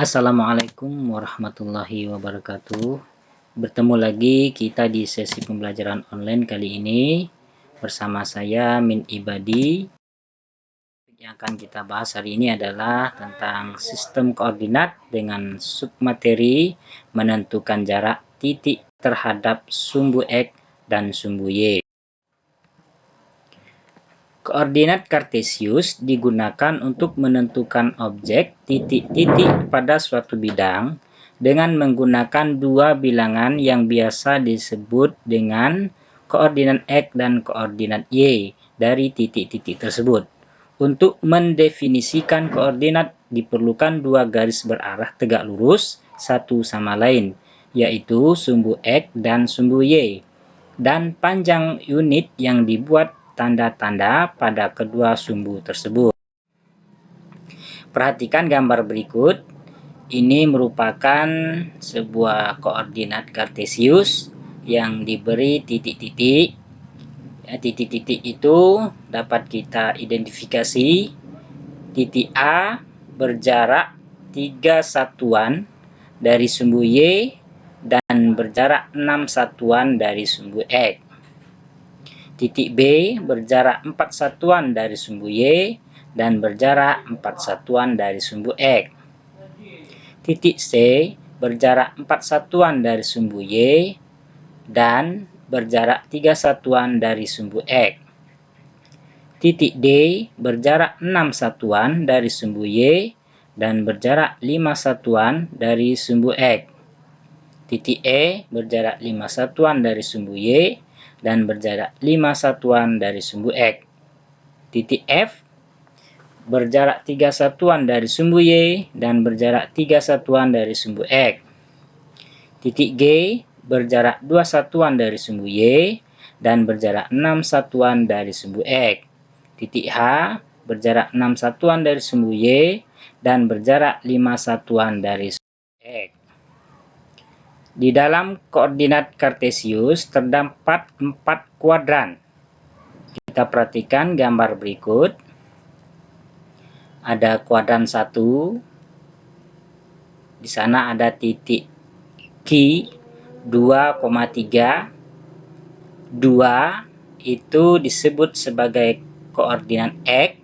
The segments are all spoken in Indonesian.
Assalamualaikum warahmatullahi wabarakatuh. Bertemu lagi kita di sesi pembelajaran online kali ini bersama saya Min Ibadi. Yang akan kita bahas hari ini adalah tentang sistem koordinat dengan submateri menentukan jarak titik terhadap sumbu X dan sumbu Y. Koordinat kartesius digunakan untuk menentukan objek titik-titik pada suatu bidang dengan menggunakan dua bilangan yang biasa disebut dengan koordinat X dan koordinat Y dari titik-titik tersebut. Untuk mendefinisikan koordinat diperlukan dua garis berarah tegak lurus satu sama lain, yaitu sumbu X dan sumbu Y, dan panjang unit yang dibuat tanda-tanda pada kedua sumbu tersebut. Perhatikan gambar berikut. Ini merupakan sebuah koordinat kartesius yang diberi titik-titik. Titik-titik itu dapat kita identifikasi. Titik A berjarak 3 satuan dari sumbu Y dan berjarak 6 satuan dari sumbu X. Titik B berjarak 4 satuan dari sumbu Y dan berjarak 4 satuan dari sumbu X. Titik C berjarak 4 satuan dari sumbu Y dan berjarak 3 satuan dari sumbu X. Titik D berjarak 6 satuan dari sumbu Y dan berjarak 5 satuan dari sumbu X. Titik E berjarak 5 satuan dari sumbu Y dan berjarak 5 satuan dari sumbu X. Titik F berjarak 3 satuan dari sumbu Y dan berjarak 3 satuan dari sumbu X. Titik G berjarak 2 satuan dari sumbu Y dan berjarak 6 satuan dari sumbu X. Titik H berjarak 6 satuan dari sumbu Y dan berjarak 5 satuan dari sumbu X. Di dalam koordinat kartesius terdapat 4 kuadran. Kita perhatikan gambar berikut. Ada kuadran 1. Di sana ada titik Q 2,3. 2 itu disebut sebagai koordinat X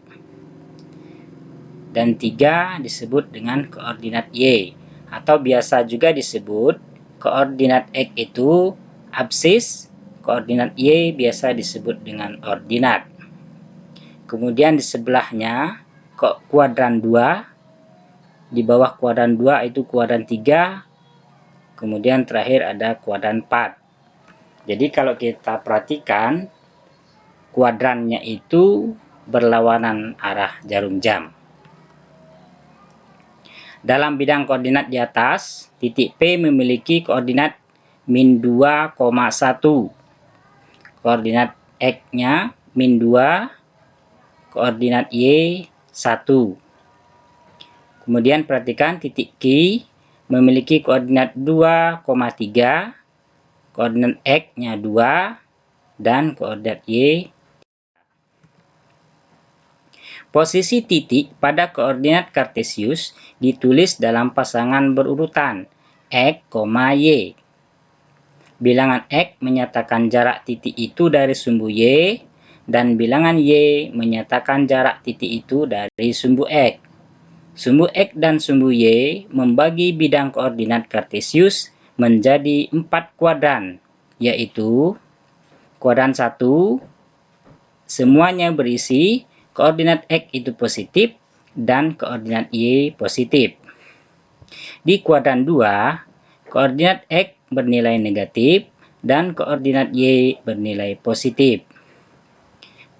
dan 3 disebut dengan koordinat Y, atau biasa juga disebut koordinat X itu absis, koordinat Y biasa disebut dengan ordinat. Kemudian di sebelahnya kuadran 2, di bawah kuadran 2 itu kuadran 3, kemudian terakhir ada kuadran 4. Jadi kalau kita perhatikan kuadrannya itu berlawanan arah jarum jam. Dalam bidang koordinat di atas, titik P memiliki koordinat min 2,1. Koordinat X-nya min 2, koordinat Y 1. Kemudian perhatikan titik Q memiliki koordinat 2,3, koordinat X-nya 2, dan koordinat Y. Posisi titik pada koordinat kartesius ditulis dalam pasangan berurutan X, Y. Bilangan X menyatakan jarak titik itu dari sumbu Y, dan bilangan Y menyatakan jarak titik itu dari sumbu X. Sumbu X dan sumbu Y membagi bidang koordinat kartesius menjadi 4 kuadran, yaitu kuadran 1 semuanya berisi koordinat X itu positif dan koordinat Y positif. Di kuadran 2, koordinat X bernilai negatif dan koordinat Y bernilai positif.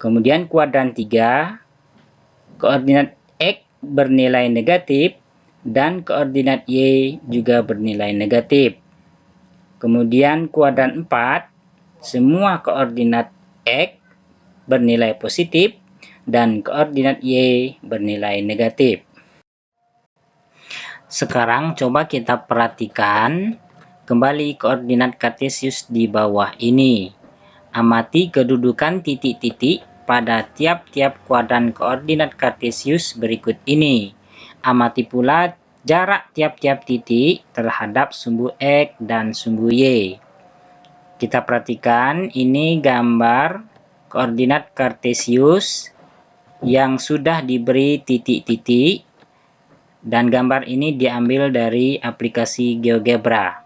Kemudian kuadran 3, koordinat X bernilai negatif dan koordinat Y juga bernilai negatif. Kemudian kuadran 4, semua koordinat X bernilai positif dan koordinat Y bernilai negatif. Sekarang coba kita perhatikan kembali koordinat kartesius di bawah ini. Amati kedudukan titik-titik pada tiap-tiap kuadran koordinat kartesius berikut ini. Amati pula jarak tiap-tiap titik terhadap sumbu X dan sumbu Y. Kita perhatikan ini gambar koordinat kartesius yang sudah diberi titik-titik, dan gambar ini diambil dari aplikasi GeoGebra.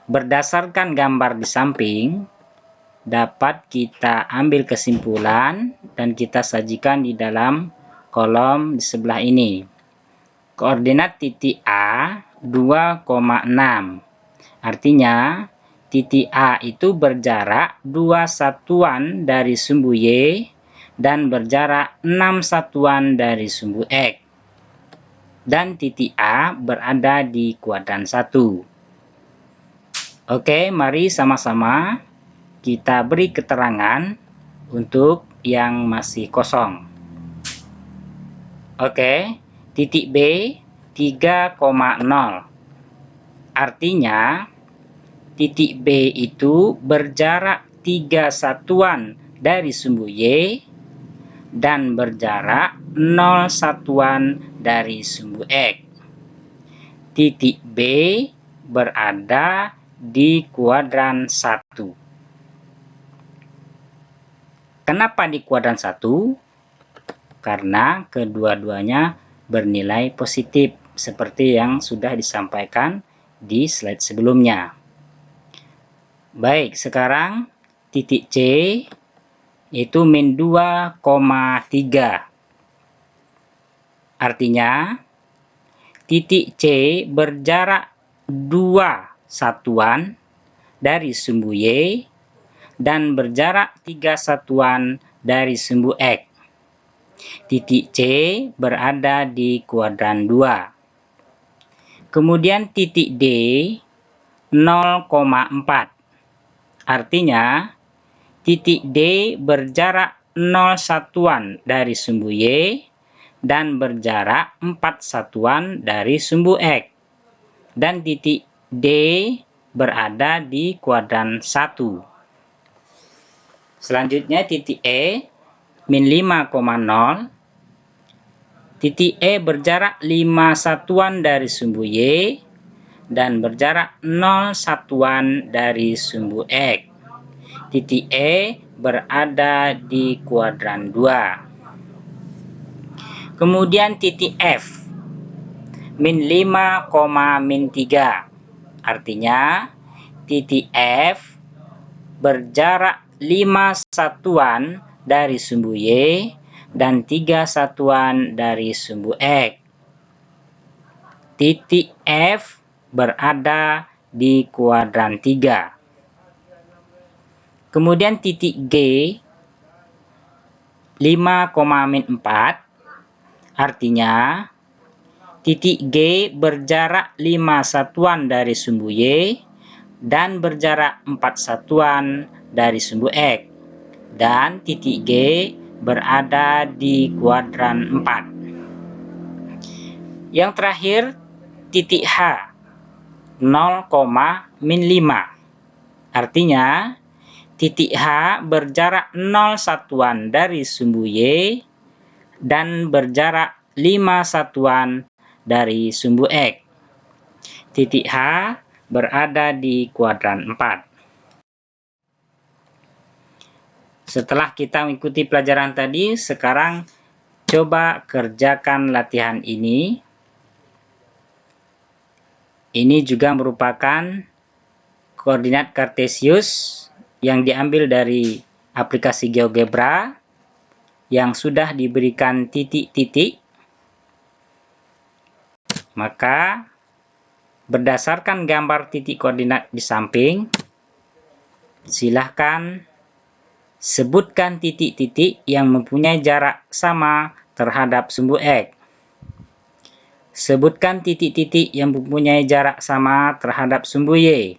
Berdasarkan gambar di samping, dapat kita ambil kesimpulan dan kita sajikan di dalam kolom di sebelah ini. Koordinat titik A 2,6. Artinya, titik A itu berjarak 2 satuan dari sumbu Y dan berjarak 6 satuan dari sumbu X. Dan titik A berada di kuadran 1. Oke, mari sama-sama kita beri keterangan untuk yang masih kosong. Oke, titik B 3,0. Artinya, titik B itu berjarak 3 satuan dari sumbu Y dan berjarak 0 satuan dari sumbu X. Titik B berada di kuadran 1. Kenapa di kuadran 1? Karena kedua-duanya bernilai positif, seperti yang sudah disampaikan di slide sebelumnya. Baik, sekarang titik C itu min 2,3. Artinya, titik C berjarak 2 satuan dari sumbu Y dan berjarak 3 satuan dari sumbu X. Titik C berada di kuadran 2. Kemudian titik D 0,4. Artinya, titik D berjarak 0 satuan dari sumbu Y dan berjarak 4 satuan dari sumbu X. Dan titik D berada di kuadran 1. Selanjutnya titik E min 5,0. Titik E berjarak 5 satuan dari sumbu Y dan berjarak 0 satuan dari sumbu X. Titik E berada di kuadran 2. Kemudian titik F min 5,3. Artinya titik F berjarak 5 satuan dari sumbu Y dan 3 satuan dari sumbu X. Titik F berada di kuadran 3. Kemudian titik G 5,4. Artinya titik G berjarak 5 satuan dari sumbu Y dan berjarak 4 satuan dari sumbu X. Dan titik G berada di kuadran 4. Yang terakhir, titik H 0,5. Artinya, titik H berjarak 0 satuan dari sumbu Y dan berjarak 5 satuan dari sumbu X. Titik H berada di kuadran 4. Setelah kita mengikuti pelajaran tadi, sekarang coba kerjakan latihan ini. Ini juga merupakan koordinat kartesius yang diambil dari aplikasi GeoGebra yang sudah diberikan titik-titik. Maka, berdasarkan gambar titik koordinat di samping, silahkan sebutkan titik-titik yang mempunyai jarak sama terhadap sumbu X. Sebutkan titik-titik yang mempunyai jarak sama terhadap sumbu Y.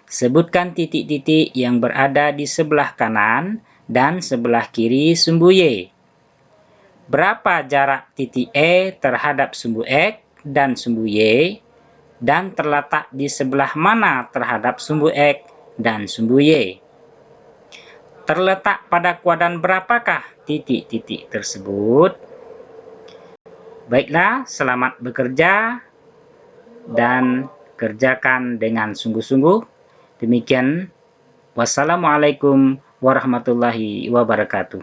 Sebutkan titik-titik yang berada di sebelah kanan dan sebelah kiri sumbu Y. Berapa jarak titik E terhadap sumbu X dan sumbu Y, dan terletak di sebelah mana terhadap sumbu X dan sumbu Y. Terletak pada kuadran berapakah titik-titik tersebut? Baiklah, selamat bekerja dan kerjakan dengan sungguh-sungguh. Demikian, wassalamualaikum warahmatullahi wabarakatuh.